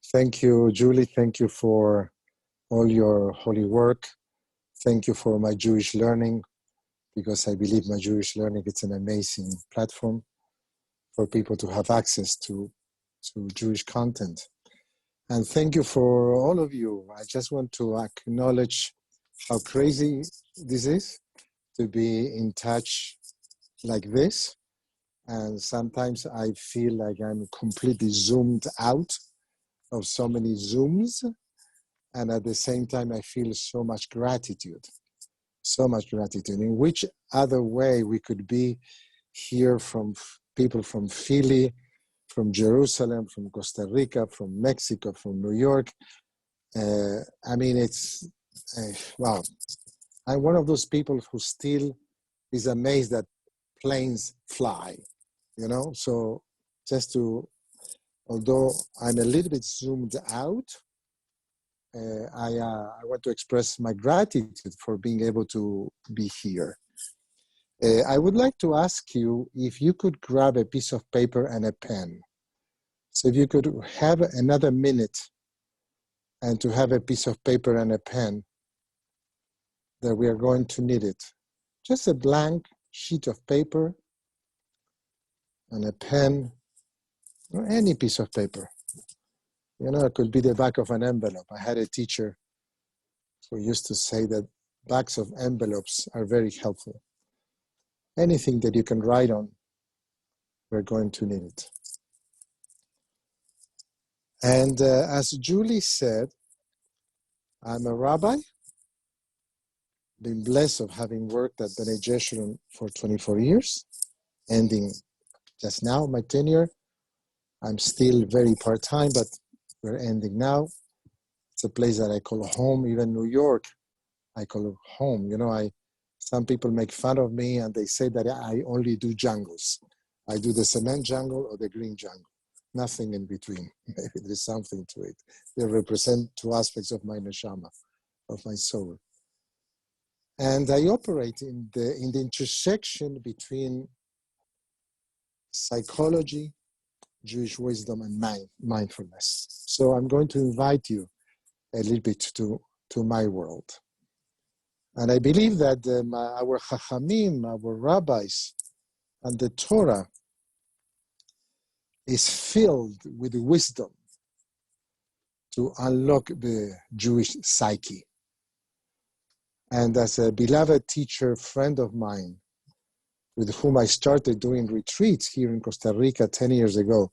Thank you, Julie. Thank you for all your holy work. Thank you for my Jewish learning, because I believe my Jewish learning is an amazing platform for people to have access to Jewish content. And thank you for all of you. I just want to acknowledge how crazy this is to be in touch like this. And sometimes I feel like I'm completely zoomed out of so many Zooms. And at the same time, I feel so much gratitude. In which other way we could be here from people from Philly, from Jerusalem, from Costa Rica, from Mexico, from New York. I mean, it's, wow. I'm one of those people who still is amazed that planes fly, you know? So just to, although I'm a little bit zoomed out, I want to express my gratitude for being able to be here. I would like to ask you if you could grab a piece of paper and a pen. So if you could have another minute and to have a piece of paper and a pen, that we are going to need it. Just a blank sheet of paper and a pen, or any piece of paper. You know, it could be the back of an envelope. I had a teacher who used to say that backs of envelopes are very helpful. Anything that you can write on, we're going to need it. And as Julie said, I'm a rabbi, been blessed of having worked at B'nai Jeshurun for 24 years, ending just now my tenure. I'm still very part-time, but we're ending now. It's a place that I call home. Even New York, I call home. You know, some people make fun of me and they say that I only do jungles. I do the cement jungle or the green jungle. Nothing in between. Maybe there's something to it. They represent two aspects of my neshama, of my soul. And I operate in the intersection between psychology, Jewish wisdom, and mindfulness. So I'm going to invite you a little bit to my world. And I believe that our chachamim, our rabbis, and the Torah is filled with wisdom to unlock the Jewish psyche. And as a beloved teacher, friend of mine, with whom I started doing retreats here in Costa Rica 10 years ago,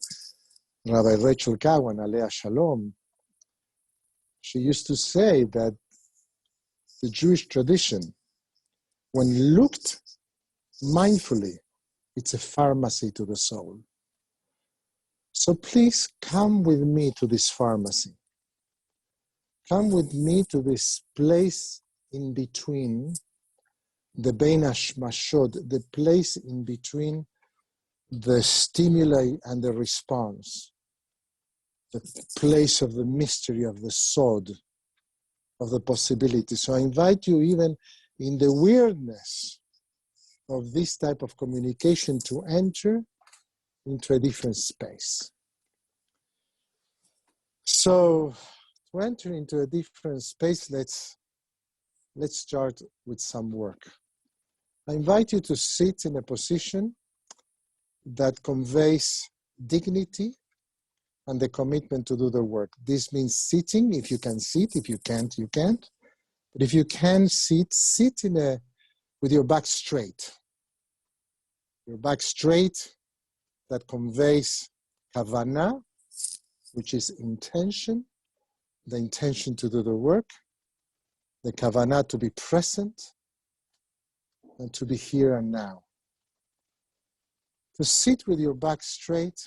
Rabbi Rachel Cowan, Alea Shalom, she used to say that the Jewish tradition, when looked mindfully, it's a pharmacy to the soul. So please come with me to this pharmacy. Come with me to this place in between the Bein Hashmashot, the place in between the stimuli and the response, the place of the mystery of the sod, of the possibility. So I invite you, even in the weirdness of this type of communication, to enter into a different space. So to enter into a different space, let's start with some work. I invite you to sit in a position that conveys dignity and the commitment to do the work. This means sitting, if you can sit. If you can't, you can't. But if you can sit with your back straight. Your back straight, that conveys kavanah, which is intention, the intention to do the work, the kavanah to be present, and to be here and now. To sit with your back straight,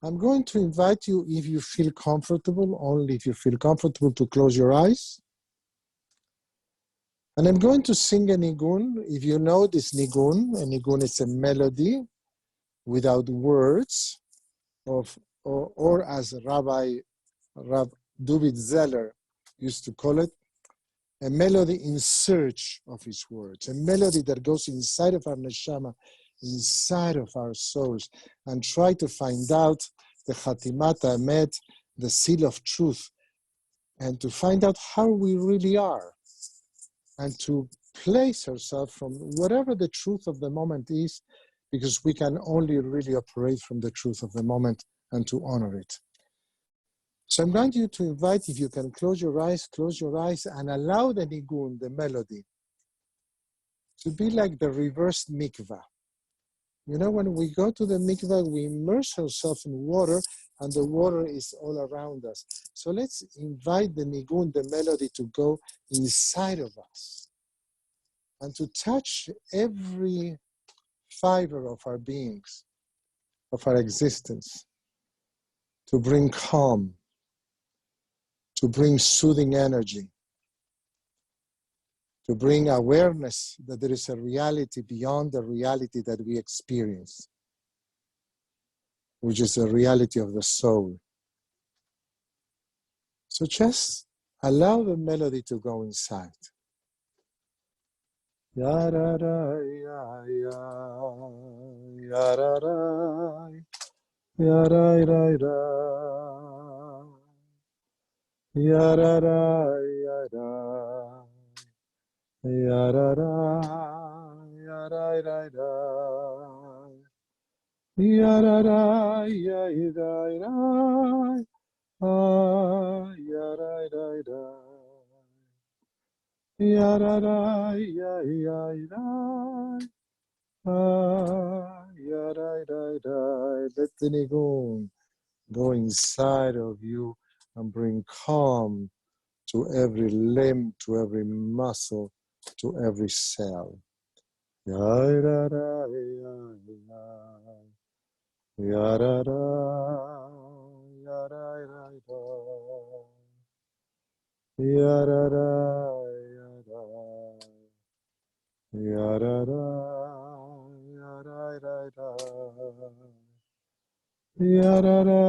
I'm going to invite you, if you feel comfortable, only if you feel comfortable, to close your eyes. And I'm going to sing a nigun. If you know this nigun, a nigun is a melody without words, or as Rabbi David Zeller used to call it, a melody in search of his words, a melody that goes inside of our neshama, inside of our souls, and try to find out the Khatimat Emet, the seal of truth, and to find out how we really are, and to place ourselves from whatever the truth of the moment is, because we can only really operate from the truth of the moment and to honor it. So I'm going to invite, if you can close your eyes and allow the nigun, the melody, to be like the reversed mikvah. You know, when we go to the mikvah, we immerse ourselves in water and the water is all around us. So let's invite the nigun, the melody, to go inside of us and to touch every fiber of our beings, of our existence, to bring calm, to bring soothing energy, to bring awareness that there is a reality beyond the reality that we experience, which is the reality of the soul. So just allow the melody to go inside. Ya ra ra ya ya ya ra ra ya ra ra ra ya ra ra ya ra ya ra ra ya ra ra ra ya ra ra ya ra ra ya ra ra ra ya ra ra ya ya ya ra ra ra. Let the nigun go inside of you and bring calm to every limb, to every muscle, to every cell. Ya ra ra ya ya ra ra ya ra ra ra ya ra ra ya ra ya ra ra ya ra ra ra ya ra ra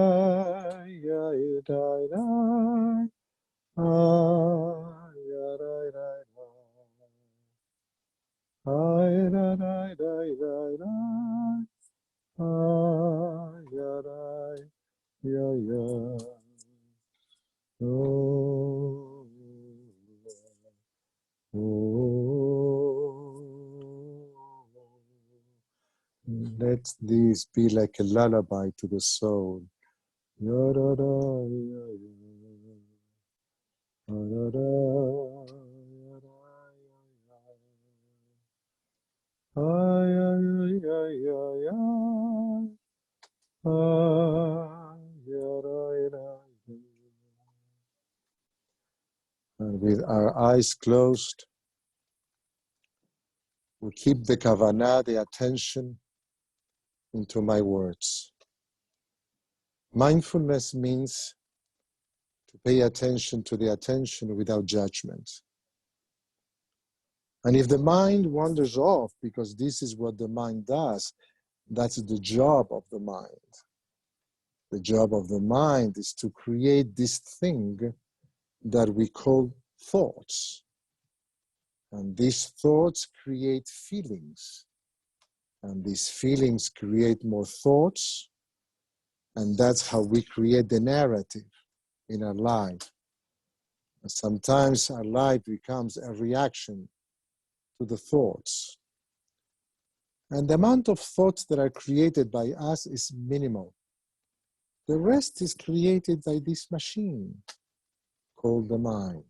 ya ra ra ya ra ra ra ya ra ra ra ya ra ya ya oh, oh. Let this be like a lullaby to the soul. Ya ra ra ya ya ya ra and with our eyes closed, we keep the kavanah, the attention, into my words. Mindfulness means to pay attention to the attention without judgment. And if the mind wanders off, because this is what the mind does, that's the job of the mind. The job of the mind is to create this thing that we call thoughts. And these thoughts create feelings. And these feelings create more thoughts. And that's how we create the narrative in our life. And sometimes our life becomes a reaction to the thoughts. And the amount of thoughts that are created by us is minimal. The rest is created by this machine called the mind.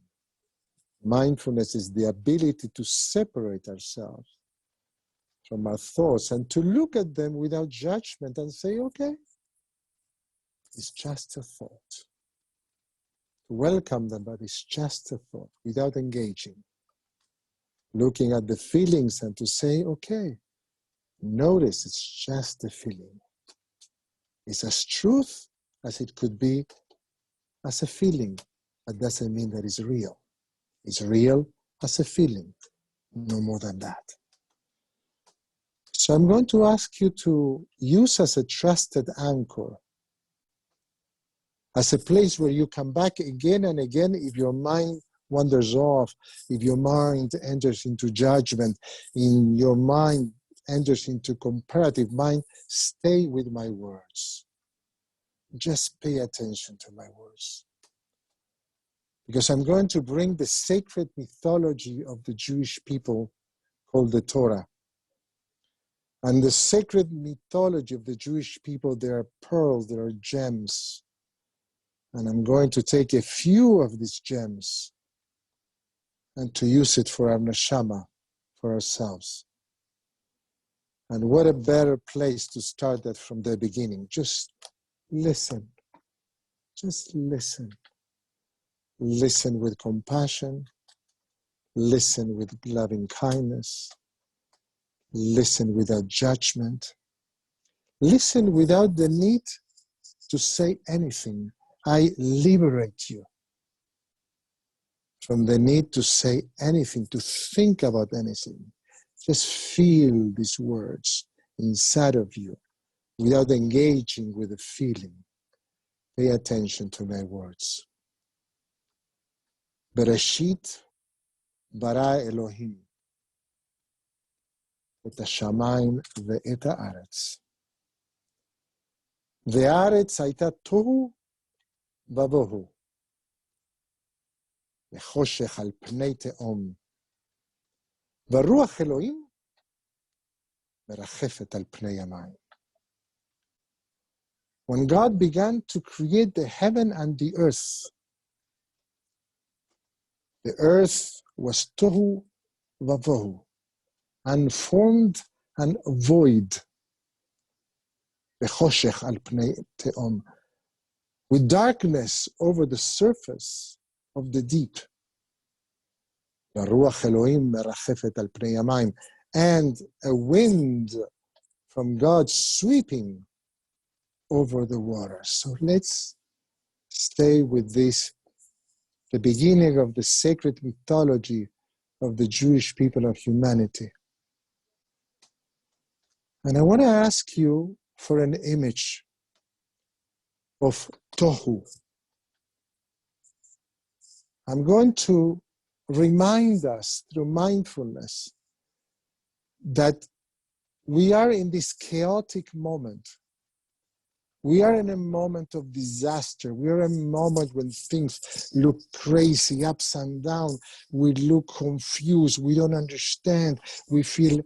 Mindfulness is the ability to separate ourselves from our thoughts and to look at them without judgment and say, okay, it's just a thought. To welcome them, but it's just a thought, without engaging. Looking at the feelings and to say, okay, notice it's just a feeling. It's as truth as it could be as a feeling. That doesn't mean that it's real. It's real as a feeling, no more than that. So I'm going to ask you to use as a trusted anchor, as a place where you come back again and again if your mind wanders off, if your mind enters into judgment, in your mind enters into comparative mind, stay with my words. Just pay attention to my words. Because I'm going to bring the sacred mythology of the Jewish people called the Torah. And the sacred mythology of the Jewish people, there are pearls, there are gems. And I'm going to take a few of these gems and to use it for our neshama, for ourselves. And what a better place to start that from the beginning. Just listen. Just listen. Listen with compassion. Listen with loving kindness. Listen without judgment. Listen without the need to say anything. I liberate you from the need to say anything, to think about anything. Just feel these words inside of you without engaging with the feeling. Pay attention to my words. Bereshit bara Elohim et hashamayim ve'et haaretz. Ve'aretz hayta tohu vavohu. וחושך על פני תהום. ורוח אלוהים מרחפת על פני המים. When God began to create the heaven and the earth was tohu vavohu, unformed and void. וחושך על פני תהום, with darkness over the surface of the deep. ורוח אלוהים מרחפת על פני המים, and a wind from God sweeping over the water. So let's stay with this, the beginning of the sacred mythology of the Jewish people of humanity. And I want to ask you for an image of tohu. I'm going to remind us through mindfulness that we are in this chaotic moment. We are in a moment of disaster. We are in a moment when things look crazy, ups and down. We look confused. We don't understand. We feel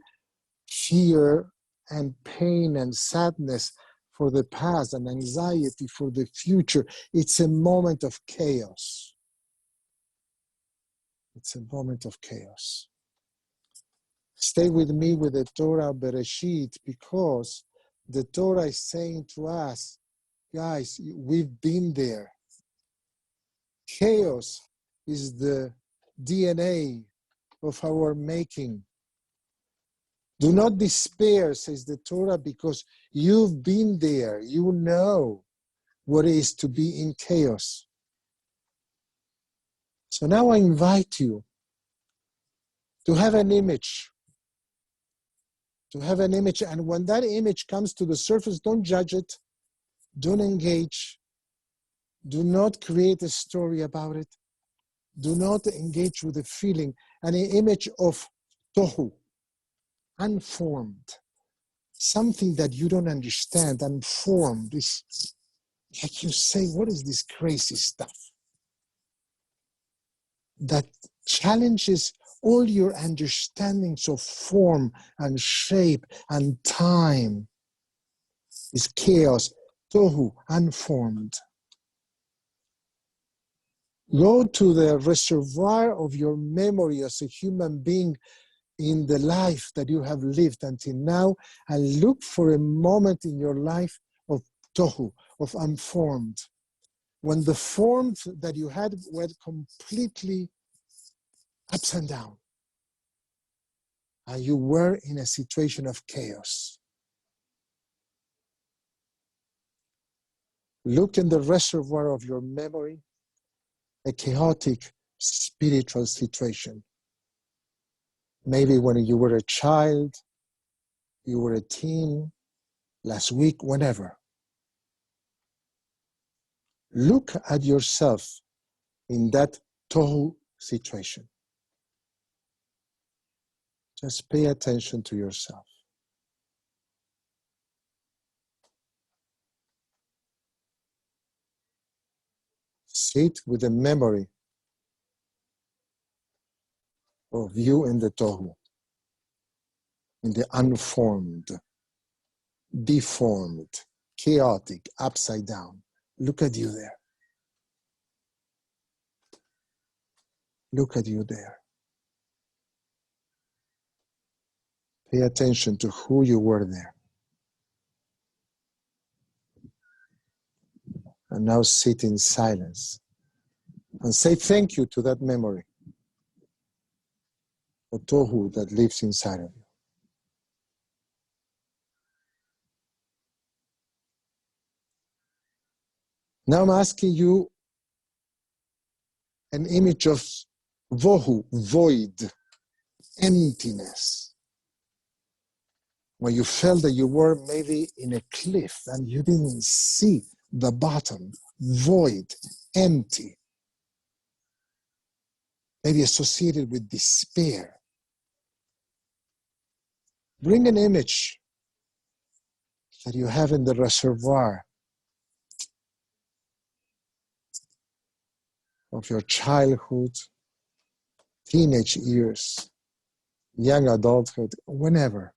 fear and pain and sadness for the past and anxiety for the future. It's a moment of chaos. It's a moment of chaos. Stay with me with the Torah Bereshit, because the Torah is saying to us, guys, we've been there. Chaos is the DNA of our making. Do not despair, says the Torah, because you've been there. You know what it is to be in chaos. So now I invite you to have an image. To have an image, and when that image comes to the surface, don't judge it, don't engage, do not create a story about it, do not engage with the feeling. An image of tohu, unformed, something that you don't understand, unformed. This, like you say, what is this crazy stuff that challenges all your understandings of form and shape and time? Is chaos, tohu, unformed. Go to the reservoir of your memory as a human being in the life that you have lived until now, and look for a moment in your life of tohu, of unformed, when the forms that you had were completely ups and down, and you were in a situation of chaos. Look in the reservoir of your memory, a chaotic spiritual situation. Maybe when you were a child, you were a teen, last week, whenever. Look at yourself in that tohu situation. Just pay attention to yourself. Sit with a memory of you in the tohu, in the unformed, deformed, chaotic, upside down. Look at you there. Look at you there. Pay attention to who you were there. And now sit in silence and say thank you to that memory, the tohu that lives inside of you. Now I'm asking you an image of vohu, void, emptiness. When you felt that you were maybe in a cliff and you didn't see the bottom, void, empty, maybe associated with despair. Bring an image that you have in the reservoir of your childhood, teenage years, young adulthood, whenever.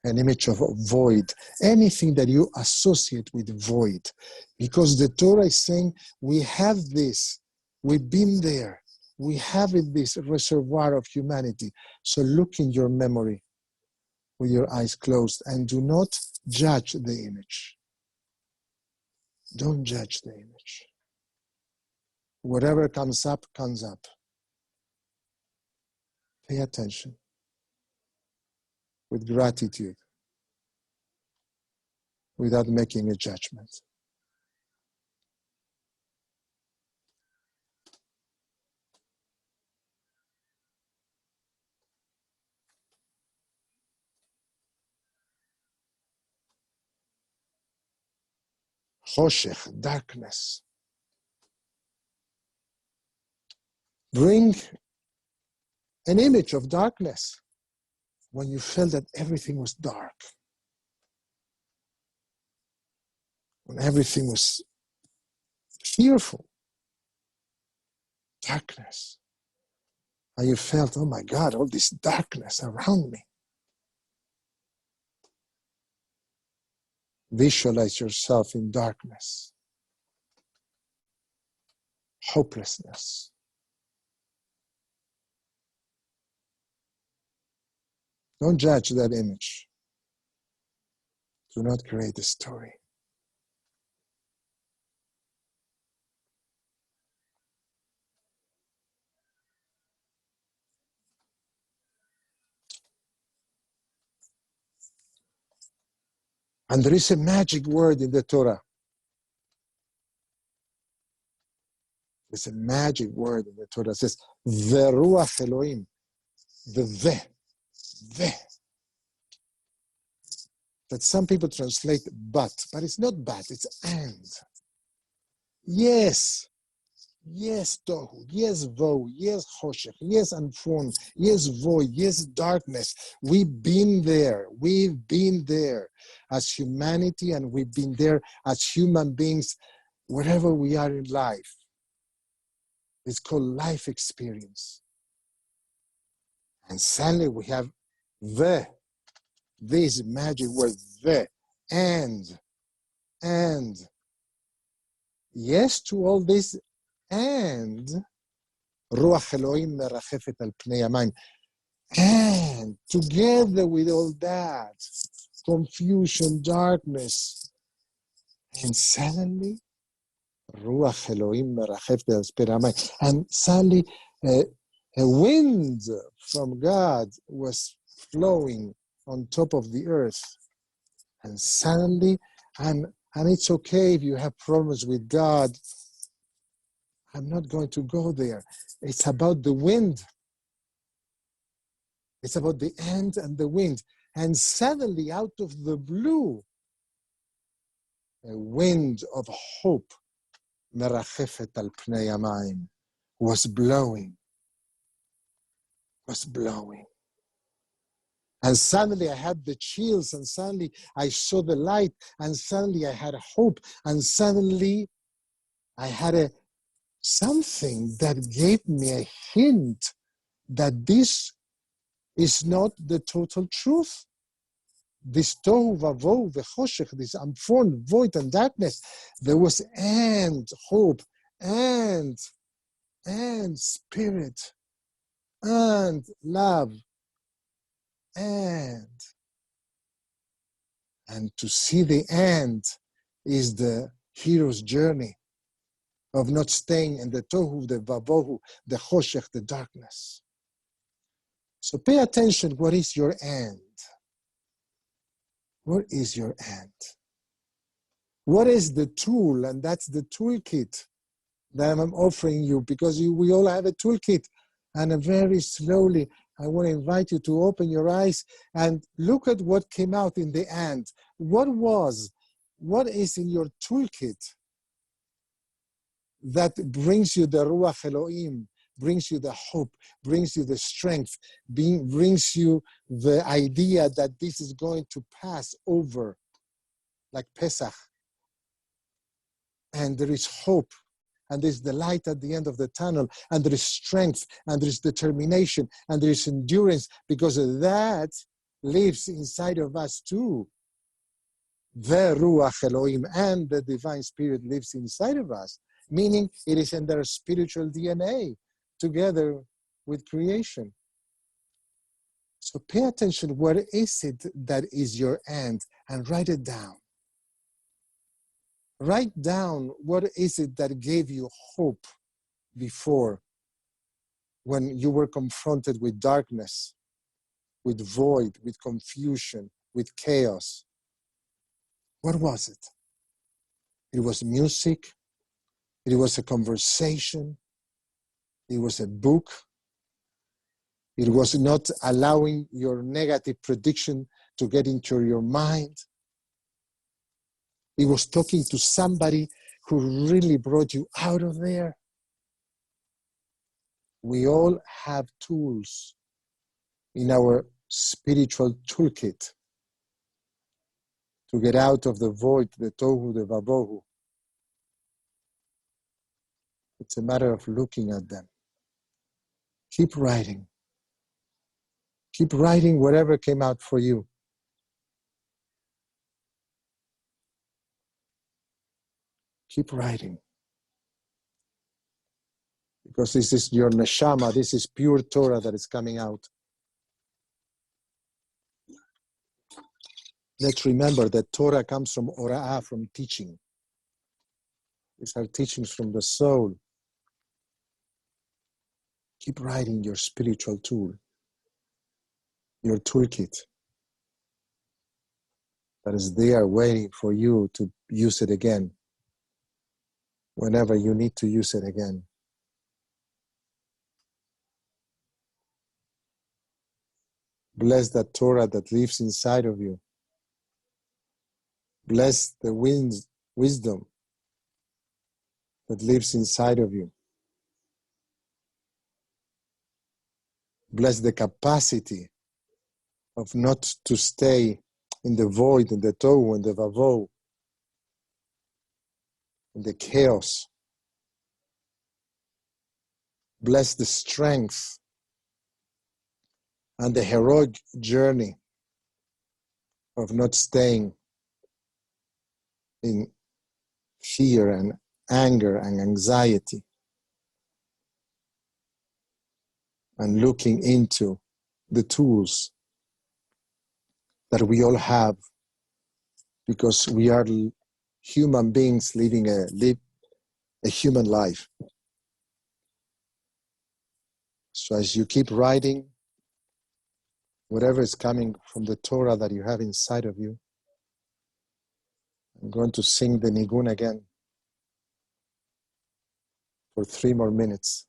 An image of a void, anything that you associate with void. Because the Torah is saying, we have this, we've been there, we have in this reservoir of humanity. So look in your memory with your eyes closed and do not judge the image. Don't judge the image. Whatever comes up, comes up. Pay attention with gratitude, without making a judgment. Choshech, darkness. Bring an image of darkness when you felt that everything was dark, when everything was fearful. Darkness. And you felt, oh my God, all this darkness around me. Visualize yourself in darkness, hopelessness. Don't judge that image. Do not create a story. And there is a magic word in the Torah. There's a magic word in the Torah. It says, Veruach Elohim. The ve. That some people translate but it's not but, it's and. Yes, tohu, yes, vo, yes, choshech, yes, unformed, yes, void, yes, darkness. We've been there as humanity, and we've been there as human beings, wherever we are in life. It's called life experience. And suddenly we have this magic word, and yes to all this, and Ruach Elohim merachefet al pnei hamayim, and together with all that, confusion, darkness, and suddenly Ruach Elohim merachefet al pnei hamayim, and suddenly a wind from God was flowing on top of the earth, and suddenly, and it's okay if you have problems with God. I'm not going to go there. It's about the wind. It's about the end and the wind. And suddenly, out of the blue, a wind of hope, merachefet al pnei hamayim, was blowing. And suddenly I had the chills, and suddenly I saw the light, and suddenly I had hope, and suddenly I had something that gave me a hint that this is not the total truth. This tohu vavohu v'choshech, this unformed void and darkness, there was and hope and spirit and love and to see the end is the hero's journey of not staying in the tohu, the vavohu, the choshech, the darkness. So pay attention, what is your end? What is your end? What is the tool? And that's the toolkit that I'm offering you, because we all have a toolkit. And very slowly, I want to invite you to open your eyes and look at what came out in the end. What is in your toolkit that brings you the Ruach Elohim, brings you the hope, brings you the strength, brings you the idea that this is going to pass over like Pesach. And there is hope, and there's the light at the end of the tunnel, and there is strength, and there is determination, and there is endurance, because that lives inside of us too. The Ruach Elohim and the Divine Spirit lives inside of us, meaning it is in their spiritual DNA together with creation. So pay attention, what is it that is your end, and write it down. Write down what is it that gave you hope before, when you were confronted with darkness, with void, with confusion, with chaos. What was it? It was music. It was a conversation. It was a book. It was not allowing your negative prediction to get into your mind. It was talking to somebody who really brought you out of there. We all have tools in our spiritual toolkit to get out of the void, the tohu, the vabohu. It's a matter of looking at them. Keep writing. Keep writing whatever came out for you. Keep writing. Because this is your neshama, this is pure Torah that is coming out. Let's remember that Torah comes from ora'ah, from teaching. These are teachings from the soul. Keep writing your spiritual tool, your toolkit that is there waiting for you to use it again whenever you need to use it again. Bless that Torah that lives inside of you. Bless the wisdom that lives inside of you. Bless the capacity of not to stay in the void, in the tohu, in the vavo, in the chaos. Bless the strength and the heroic journey of not staying in fear and anger and anxiety, and looking into the tools that we all have, because we are human beings living a human life. So as you keep writing, whatever is coming from the Torah that you have inside of you, I'm going to sing the nigun again for 3 more minutes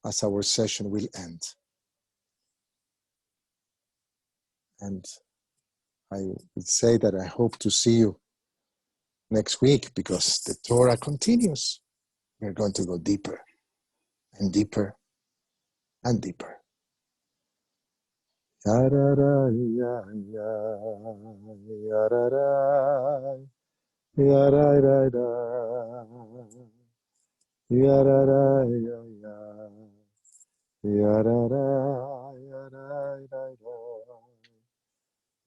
as our session will end. And I would say that I hope to see you next week, because the Torah continues. We're going to go deeper and deeper and deeper. Yarara, ya, ya. Yarara, yara, ya, ya.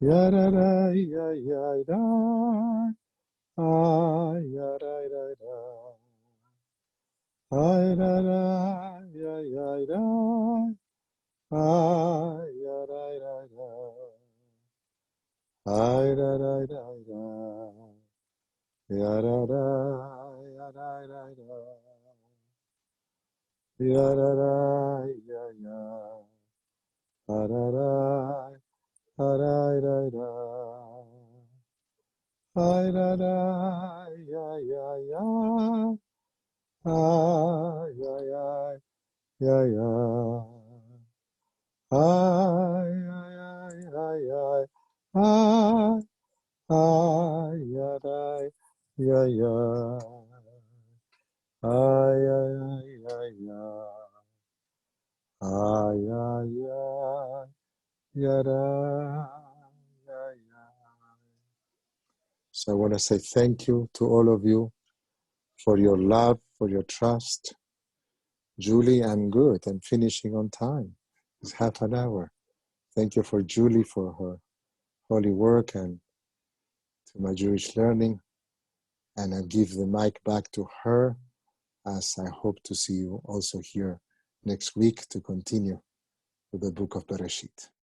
Yarara, ya, ya, ya. Ah, yara, ya, ya. Ah, yara, ya, ya, ya. Ah, yara, ya, ya. Ah, yara, ya, ya. Yarara, yara, ya, ya. Yarara, ya, ya. Arara, arara, arara, ya, ya, ya. Ay, ay, ay, ya, ya. Ay, ay, ay, ay, ay. Ay, ay, ya, ya, ya. Ay, ay, ay, ay, ya. Ay, ay, ay, ya, ya, ya. So I want to say thank you to all of you for your love, for your trust. Julie, I'm good. I'm finishing on time. It's half an hour. Thank you for Julie for her holy work and to my Jewish learning. And I'll give the mic back to her as I hope to see you also here next week to continue with the book of Bereshit.